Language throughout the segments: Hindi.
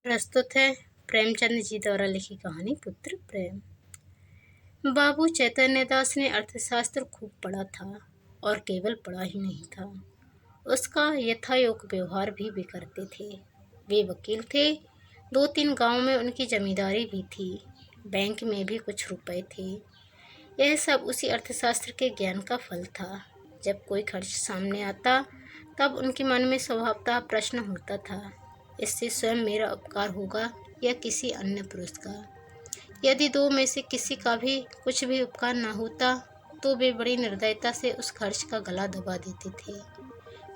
प्रस्तुत है प्रेमचंद जी द्वारा लिखी कहानी पुत्र प्रेम। बाबू चैतन्य दास ने अर्थशास्त्र खूब पढ़ा था और केवल पढ़ा ही नहीं था, उसका यथायोग्य व्यवहार भी करते थे। वे वकील थे, 2-3 गांव में उनकी जमींदारी भी थी, बैंक में भी कुछ रुपए थे। यह सब उसी अर्थशास्त्र के ज्ञान का फल था। जब कोई खर्च सामने आता तब उनके मन में स्वभावतः प्रश्न होता था, इससे स्वयं मेरा उपकार होगा या किसी अन्य पुरुष का। यदि दो में से किसी का भी कुछ भी उपकार न होता तो वे बड़ी निर्दयता से उस खर्च का गला दबा देते थे।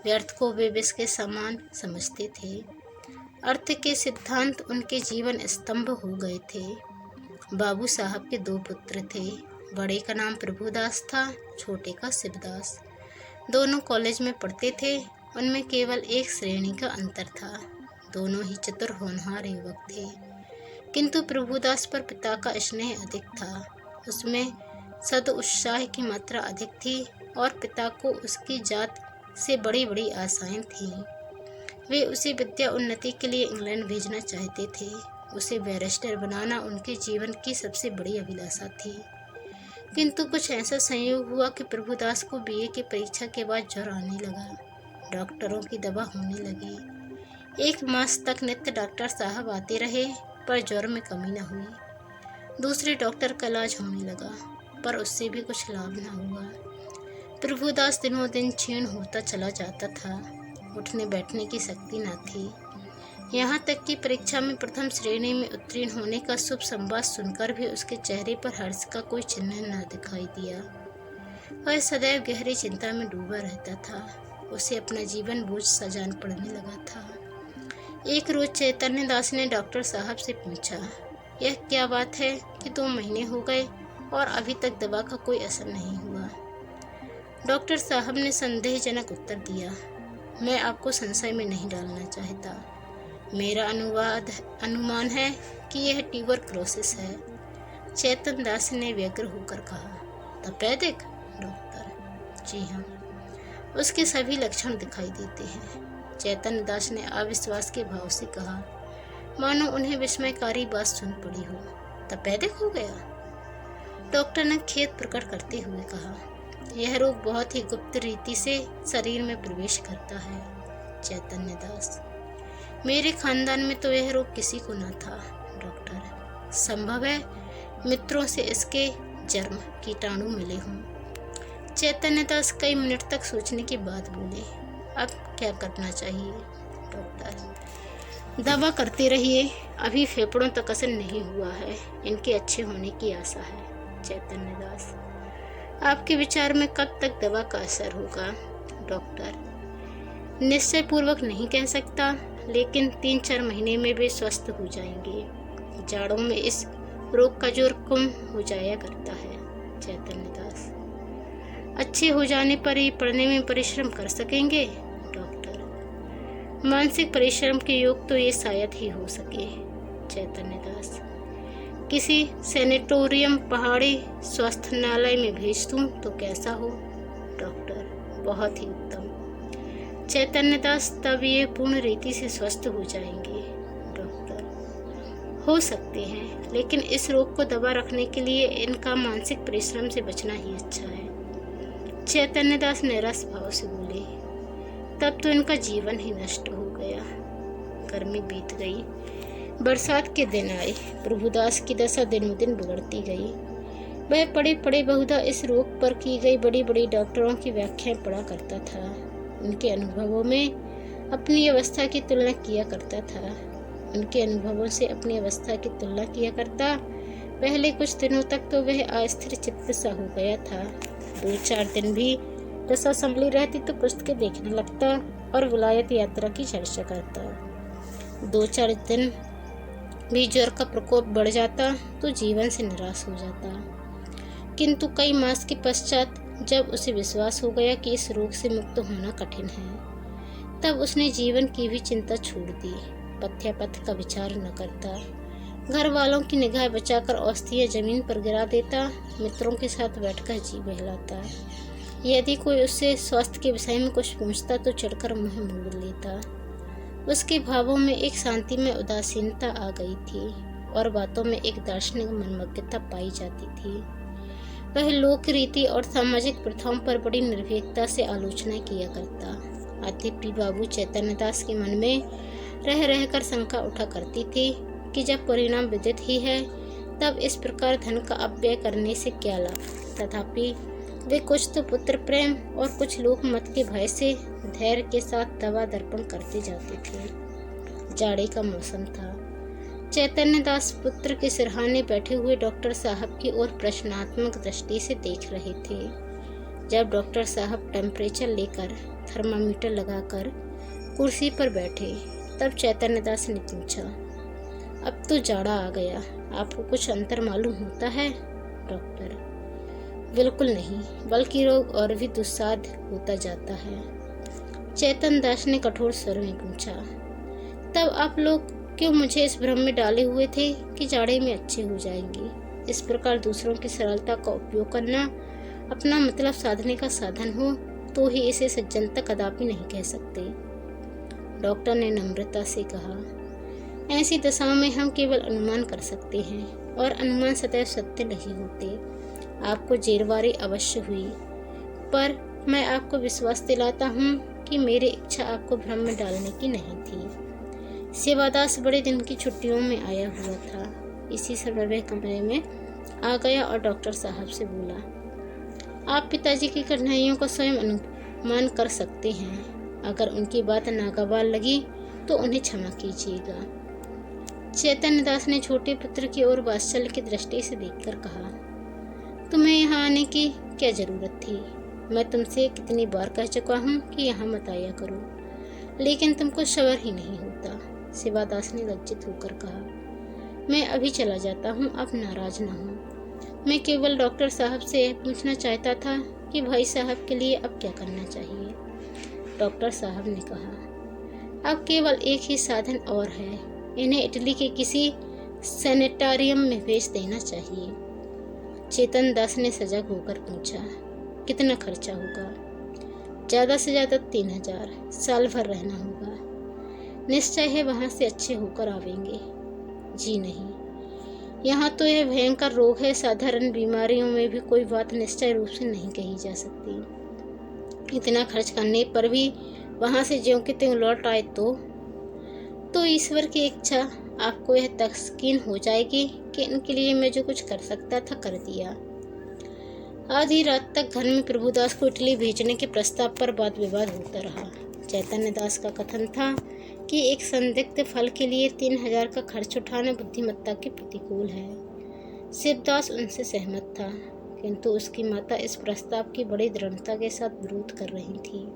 व्यर्थ को वे विष के समान समझते थे। अर्थ के सिद्धांत उनके जीवन स्तंभ हो गए थे। बाबू साहब के 2 पुत्र थे। बड़े का नाम प्रभुदास था, छोटे का शिवदास। दोनों कॉलेज में पढ़ते थे। उनमें केवल एक श्रेणी का अंतर था। दोनों ही चतुर होनहार युवक थे, किंतु प्रभुदास पर पिता का स्नेह अधिक था। उसमें सदुत्साह की मात्रा अधिक थी और पिता को उसकी जात से बड़ी बड़ी आशाएं थीं। वे उसे विद्या उन्नति के लिए इंग्लैंड भेजना चाहते थे। उसे बैरिस्टर बनाना उनके जीवन की सबसे बड़ी अभिलाषा थी। किंतु कुछ ऐसा संयोग हुआ कि प्रभुदास को बीए की परीक्षा के बाद ज्वर आने लगा। डॉक्टरों की दवा होने लगी। 1 मास तक नित्य डॉक्टर साहब आते रहे, पर ज्वर में कमी न हुई। दूसरे डॉक्टर का इलाज होने लगा, पर उससे भी कुछ लाभ न हुआ। प्रभुदास दिनों दिन क्षीण होता चला जाता था। उठने बैठने की शक्ति न थी। यहाँ तक कि परीक्षा में प्रथम श्रेणी में उत्तीर्ण होने का शुभ संवाद सुनकर भी उसके चेहरे पर हर्ष का कोई चिन्ह न दिखाई दिया। वह सदैव गहरी चिंता में डूबा रहता था। उसे अपना जीवन बोझ सा जान पड़ने लगा था। एक रोज चैतन्य दास ने डॉक्टर साहब से पूछा, यह क्या बात है कि 2 महीने हो गए और अभी तक दवा का कोई असर नहीं हुआ। डॉक्टर साहब ने संदेहजनक उत्तर दिया, मैं आपको संशय में नहीं डालना चाहता। मेरा अनुमान है कि यह ट्यूबरक्लोसिस है। चैतन्य दास ने व्यग्र होकर कहा, तपेदिक? डॉक्टर, जी हाँ, उसके सभी लक्षण दिखाई देते हैं। चैतन्य दास ने अविश्वास के भाव से कहा, मानो उन्हें विस्मयकारी बात सुन पड़ी हो। तपेदिक हो गया? डॉक्टर ने खेद प्रकट करते हुए कहा, यह रोग बहुत ही गुप्त रीति से शरीर में प्रवेश करता है। चैतन्य दास, मेरे खानदान में तो यह रोग किसी को न था। डॉक्टर, संभव है मित्रों से इसके जर्म कीटाणु मिले हों। चैतन्य दास कई मिनट तक सोचने के बाद बोले, अब क्या करना चाहिए? डॉक्टर, दवा करते रहिए, अभी फेफड़ों तक असर नहीं हुआ है, इनके अच्छे होने की आशा है। चैतन्य दास, आपके विचार में कब तक दवा का असर होगा? डॉक्टर, निश्चय पूर्वक नहीं कह सकता, लेकिन 3-4 महीने में वे स्वस्थ हो जाएंगे। जाड़ों में इस रोग का जोर कम हो जाया करता है। चैतन्य दास, अच्छे हो जाने पर ही पढ़ने में परिश्रम कर सकेंगे? डॉक्टर, मानसिक परिश्रम के योग तो ये शायद ही हो सके। चैतन्य दास, किसी सैनिटोरियम पहाड़ी स्वास्थ्यालय में भेज दूं तो कैसा हो? डॉक्टर, बहुत ही उत्तम। चैतन्य दास, तब ये पूर्ण रीति से स्वस्थ हो जाएंगे। डॉक्टर, हो सकते हैं, लेकिन इस रोग को दबा रखने के लिए इनका मानसिक परिश्रम से बचना ही अच्छा है। चैतन्य दास निराश भाव से बोले, तब तो इनका जीवन ही नष्ट हो गया। गर्मी बीत गई, बरसात के दिन आए। प्रभुदास की दशा दिनों दिन बिगड़ती गई। वह पड़े पड़े बहुधा इस रोग पर की गई बड़ी बड़ी डॉक्टरों की व्याख्याएं पढ़ा करता था। उनके अनुभवों में अपनी अवस्था की तुलना किया करता था। उनके अनुभवों से अपनी अवस्था की तुलना किया करता। पहले कुछ दिनों तक तो वह अस्थिर चित्त सा हो गया था। 2-4 दिन भी दशा संभली रहती तो पुस्तकें देखने लगता और विलायत यात्रा की चर्चा करता। 2-4 दिन भी ज्वर का प्रकोप बढ़ जाता तो जीवन से निराश हो जाता। किंतु कई मास के पश्चात जब उसे विश्वास हो गया कि इस रोग से मुक्त होना कठिन है, तब उसने जीवन की भी चिंता छोड़ दी। पथ्यापथ का विचार न करता। घर वालों की निगाह बचाकर औषधियाँ जमीन पर गिरा देता। मित्रों के साथ बैठकर जी बहलाता। यदि कोई उससे स्वास्थ्य के विषय में कुछ पूछता तो चढ़कर मुँह मोड़ लेता। उसके भावों में एक शांति में उदासीनता आ गई थी और बातों में एक दार्शनिक मनमग्नता पाई जाती थी। वह लोक रीति और सामाजिक प्रथाओं पर बड़ी निर्भीकता से आलोचना किया करता। अतिप्रिय बाबू चैतन्यदास के मन में रह रहकर शंका उठा करती थी कि जब परिणाम विदित ही है तब इस प्रकार धन का अपव्यय करने से क्या लाभ। तथापि वे कुछ तो पुत्र प्रेम और कुछ लोक मत के भय से धैर्य के साथ दवा दर्पण करते जाते थे। जाड़े का मौसम था। चैतन्यदास पुत्र के सिरहाने बैठे हुए डॉक्टर साहब की ओर प्रश्नात्मक दृष्टि से देख रहे थे। जब डॉक्टर साहब टेम्परेचर लेकर थर्मामीटर लगाकर कुर्सी पर बैठे तब चैतन्यदास ने पूछा, अब तो जाड़ा आ गया, आपको कुछ अंतर मालूम होता है? डॉक्टर, बिल्कुल नहीं, बल्कि रोग और भी दुस्साध्य होता जाता है। चैतन्यदास ने कठोर स्वर में पूछा, तब आप लोग क्यों मुझे इस भ्रम में डाले हुए थे कि जाड़े में अच्छे हो जाएंगे? इस प्रकार दूसरों की सरलता का उपयोग करना अपना मतलब साधने का साधन हो तो ही इसे सज्जनता कदापि नहीं कह सकते। डॉक्टर ने नम्रता से कहा, ऐसी दशाओं में हम केवल अनुमान कर सकते हैं और अनुमान सदैव सत्य नहीं होते। आपको जेरवारी अवश्य हुई, पर मैं आपको विश्वास दिलाता हूँ कि मेरी इच्छा आपको भ्रम में डालने की नहीं थी। सेवादास बड़े दिन की छुट्टियों में आया हुआ था। इसी समय वह कमरे में आ गया और डॉक्टर साहब से बोला, आप पिताजी की कठिनाइयों का स्वयं अनुमान कर सकते हैं। अगर उनकी बात नागवार लगी तो उन्हें क्षमा कीजिएगा। चैतन्यदास ने छोटे पुत्र की ओर वात्सल्य की दृष्टि से देखकर कहा, तुम्हें यहाँ आने की क्या जरूरत थी? मैं तुमसे कितनी बार कह चुका हूँ कि यहाँ मत आया करो, लेकिन तुमको सबर ही नहीं होता। सेवादास ने लज्जित होकर कहा, मैं अभी चला जाता हूँ, आप नाराज ना हो। मैं केवल डॉक्टर साहब से यह पूछना चाहता था कि भाई साहब के लिए अब क्या करना चाहिए। डॉक्टर साहब ने कहा, अब केवल एक ही साधन और है, इन्हें इटली के किसी सैनिटारियम में भेज देना चाहिए। चैतन्यदास ने सजग होकर पूछा, कितना खर्चा होगा? ज़्यादा से ज़्यादा 3000, साल भर रहना होगा। निश्चय है वहाँ से अच्छे होकर आवेंगे? जी नहीं, यहाँ तो यह भयंकर रोग है, साधारण बीमारियों में भी कोई बात निश्चय रूप से नहीं कही जा सकती। इतना खर्च करने पर भी वहाँ से ज्यों कि त्यों लौट आए तो ईश्वर की इच्छा आपको यह तस्कीन हो जाएगी कि इनके लिए मैं जो कुछ कर सकता था कर दिया। आधी रात तक घर में प्रभुदास को इटली भेजने के प्रस्ताव पर वाद विवाद होता रहा। चैतन्यदास का कथन था कि एक संदिग्ध फल के लिए 3000 का खर्च उठाना बुद्धिमत्ता के प्रतिकूल है। शिवदास उनसे सहमत था, किंतु उसकी माता इस प्रस्ताव की बड़ी दृढ़ता के साथ विरोध कर रही थी।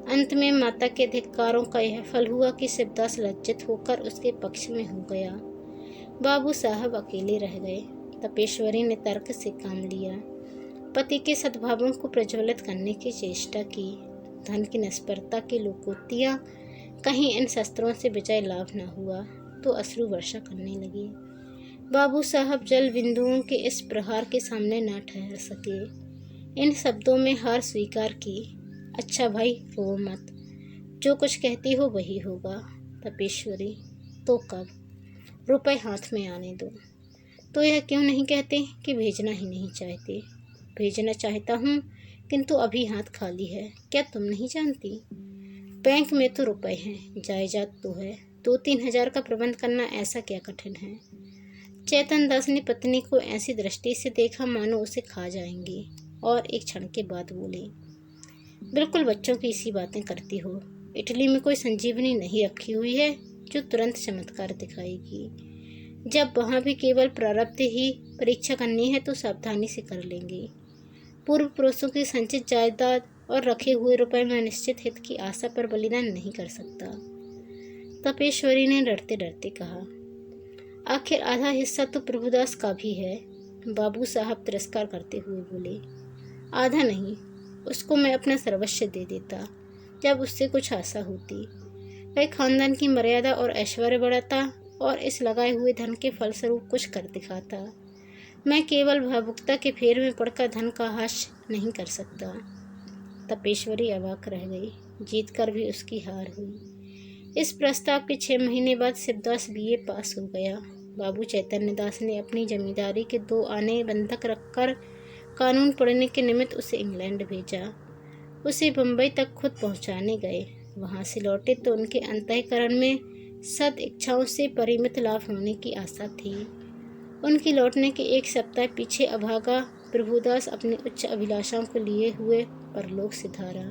अंत में माता के धिक्कारों का यह फल हुआ कि शिवदास लज्जित होकर उसके पक्ष में हो गया। बाबू साहब अकेले रह गए। तपेश्वरी ने तर्क से काम लिया, पति के सद्भावों को प्रज्वलित करने की चेष्टा की। धन की निष्फलता की लोकोक्तियाँ कहीं इन शस्त्रों से विजय लाभ न हुआ तो अश्रु वर्षा करने लगी। बाबू साहब जल बिंदुओं के इस प्रहार के सामने न ठहर सके। इन शब्दों में हार स्वीकार की। अच्छा भाई, रो मत, जो कुछ कहती हो वही होगा। तपेश्वरी, तो कब? रुपए हाथ में आने दो। तो यह क्यों नहीं कहते कि भेजना ही नहीं चाहते? भेजना चाहता हूँ, किंतु अभी हाथ खाली है। क्या तुम नहीं जानती? बैंक में तो रुपए हैं, जायदाद तो है। 2-3 हजार का प्रबंध करना ऐसा क्या कठिन है? चैतन्यदास ने पत्नी को ऐसी दृष्टि से देखा मानो उसे खा जाएंगी, और एक क्षण के बाद बोले, बिल्कुल बच्चों की इसी बातें करती हो। इटली में कोई संजीवनी नहीं रखी हुई है जो तुरंत चमत्कार दिखाएगी। जब वहाँ भी केवल प्रारब्ध ही परीक्षा करनी है तो सावधानी से कर लेंगे। पूर्व पुरुषों की संचित जायदाद और रखे हुए रुपए में निश्चित हित की आशा पर बलिदान नहीं कर सकता। तपेश्वरी ने डरते डरते कहा, आखिर आधा हिस्सा तो प्रभुदास का भी है। बाबू साहब तिरस्कार करते हुए बोले, आधा नहीं, उसको मैं अपना सर्वस्व दे देता जब उससे कुछ आशा होती। वह खानदान की मर्यादा और ऐश्वर्य बढ़ाता और इस लगाए हुए धन के फलस्वरूप कुछ कर दिखाता। मैं केवल भावुकता के फेर में पड़कर धन का हास नहीं कर सकता। तपेश्वरी अवाक रह गई। जीत कर भी उसकी हार हुई। इस प्रस्ताव के 6 महीने बाद शिवदास BA पास हो गया। बाबू चैतन्य दास ने अपनी जमींदारी के 2 आने बंधक रखकर कानून पढ़ने के निमित्त उसे इंग्लैंड भेजा। उसे बम्बई तक खुद पहुंचाने गए। वहां से लौटे तो उनके अंतःकरण में सद इच्छाओं से परिमित लाभ होने की आशा थी। उनके लौटने के 1 सप्ताह पीछे अभागा प्रभुदास अपनी उच्च अभिलाषाओं को लिए हुए परलोक सिधारा।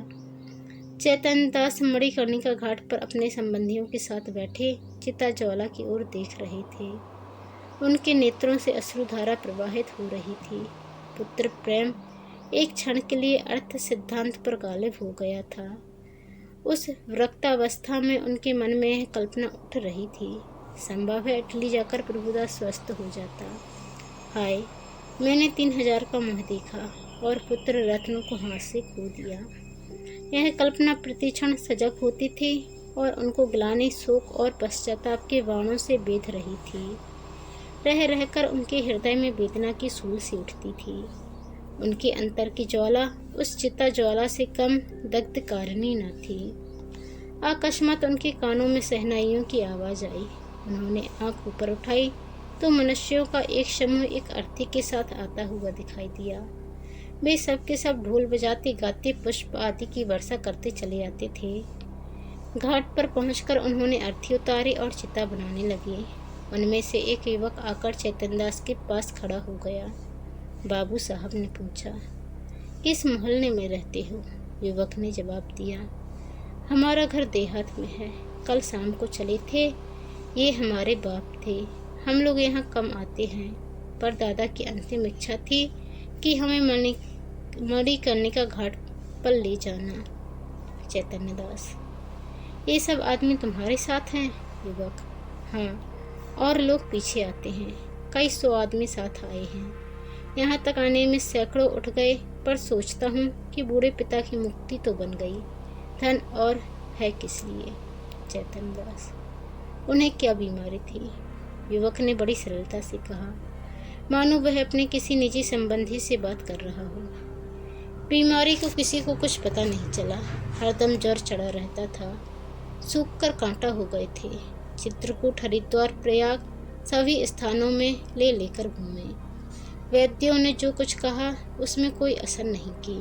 चैतन्य दास मणिकर्णिका घाट पर अपने संबंधियों के साथ बैठे चिता ज्वाला की ओर देख रहे थे। उनके नेत्रों से अश्रुधारा प्रवाहित हो रही थी। पुत्र प्रेम एक क्षण के लिए अर्थ सिद्धांत पर गालिब हो गया था। उस वृक्तावस्था में उनके मन में यह कल्पना उठ रही थी, संभव है इटली जाकर प्रभुदास स्वस्थ हो जाता। हाय, मैंने 3000 का मुँह देखा और पुत्र रत्नों को हाथ से खो दिया। यह कल्पना प्रतिक्षण सजग होती थी और उनको ग्लानि, शोक और पश्चाताप के बाणों से बेध रही थी। रह रहकर उनके हृदय में वेदना की सूल सी उठती थी। उनके अंतर की ज्वाला उस चिता ज्वाला से कम दग्धकारिणी न थी। अकस्मात उनके कानों में शहनाइयों की आवाज़ आई। उन्होंने आंख ऊपर उठाई तो मनुष्यों का एक समूह एक अर्थी के साथ आता हुआ दिखाई दिया। वे सब के सब ढोल बजाते गाते पुष्प आदि की वर्षा करते चले आते थे। घाट पर पहुंचकर उन्होंने अर्थी उतारे और चिता बनाने लगे। उनमें से एक युवक आकर चैतन्य दास के पास खड़ा हो गया। बाबू साहब ने पूछा, किस मोहल्ले में रहते हो? युवक ने जवाब दिया, हमारा घर देहात में है। कल शाम को चले थे। ये हमारे बाप थे। हम लोग यहाँ कम आते हैं, पर दादा की अंतिम इच्छा थी कि हमें मणिकर्णिका घाट पर ले जाना। चैतन्य दास, ये सब आदमी तुम्हारे साथ हैं? युवक, हाँ, और लोग पीछे आते हैं। कई 100 आदमी साथ आए हैं। यहाँ तक आने में सैकड़ों उठ गए, पर सोचता हूँ कि बूढ़े पिता की मुक्ति तो बन गई, धन और है किस लिए? चैतन्य दास, उन्हें क्या बीमारी थी? युवक ने बड़ी सरलता से कहा, मानो वह अपने किसी निजी संबंधी से बात कर रहा हो। बीमारी को किसी को कुछ पता नहीं चला। हरदम ज्वर चढ़ा रहता था। सूख कर कांटा हो गए थे। चित्रकूट, हरिद्वार, प्रयाग सभी स्थानों में ले लेकर घूमे। वैद्यों ने जो कुछ कहा उसमें कोई असर नहीं की।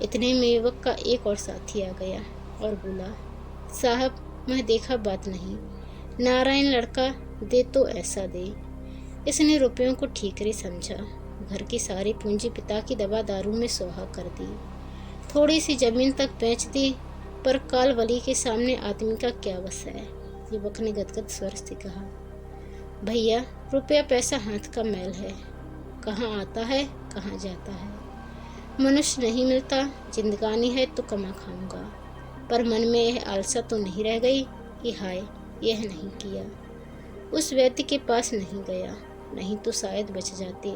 इतने में युवक का एक और साथी आ गया और बोला, साहब, मैं देखा बात नहीं, नारायण लड़का दे तो ऐसा दे। इसने रुपयों को ठीकरे समझा। घर की सारी पूंजी पिता की दवा दारू में सोहा कर दी। थोड़ी सी जमीन तक बेच दी, पर कालवली के सामने आदमी का क्या वश है? युवक ने गदगद स्वर से कहा, भैया, रुपया पैसा हाथ का मैल है, कहाँ आता है कहाँ जाता है। मनुष्य नहीं मिलता, जिंदगानी है तो कमा खाऊंगा। पर मन में यह आलसा तो नहीं रह गई कि हाय, यह नहीं किया। उस वैद्य के पास नहीं गया, नहीं तो शायद बच जाते।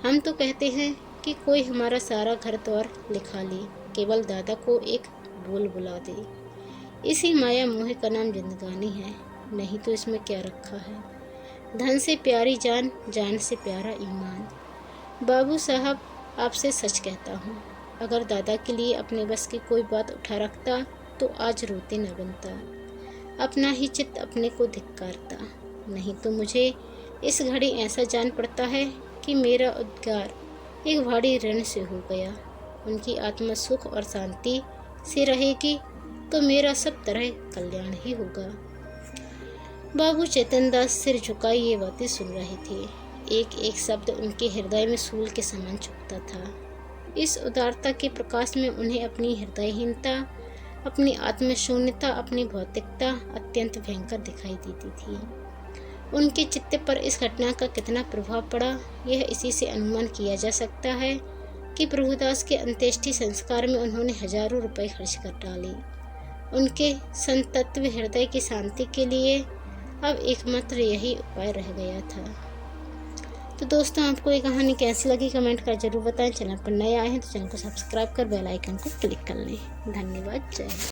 हम तो कहते हैं कि कोई हमारा सारा घर द्वार लिखा ले, केवल दादा को एक बोल बुला दे। इसी माया मोह का नाम जिंदगानी है, नहीं तो इसमें क्या रखा है? धन से प्यारी जान, जान से प्यारा ईमान। बाबू साहब, आपसे सच कहता हूँ, अगर दादा के लिए अपने बस की कोई बात उठा रखता तो आज रोते न बनता, अपना ही चित्त अपने को धिक्कारता। नहीं तो मुझे इस घड़ी ऐसा जान पड़ता है कि मेरा उद्गार एक भारी ऋण से हो गया। उनकी आत्मा सुख और शांति से रहेगी तो मेरा सब तरह कल्याण ही होगा। बाबू चैतन्य दास सिर झुकाए ये बातें सुन रहे थे। एक एक शब्द उनके हृदय में सूल के समान चुभता था। इस उदारता के प्रकाश में उन्हें अपनी हृदयहीनता, अपनी आत्मशून्यता, अपनी भौतिकता अत्यंत भयंकर दिखाई देती थी। उनके चित्त पर इस घटना का कितना प्रभाव पड़ा, यह इसी से अनुमान किया जा सकता है कि प्रभुदास के अंत्येष्टि संस्कार में उन्होंने हजारों रुपए खर्च कर डाले। उनके संतत्व हृदय की शांति के लिए अब एकमात्र यही उपाय रह गया था। तो दोस्तों, आपको ये कहानी कैसी लगी कमेंट कर जरूर बताएं। चैनल पर नए आए हैं तो चैनल को सब्सक्राइब कर बेल आइकन को क्लिक कर लें। धन्यवाद। जय हिंद।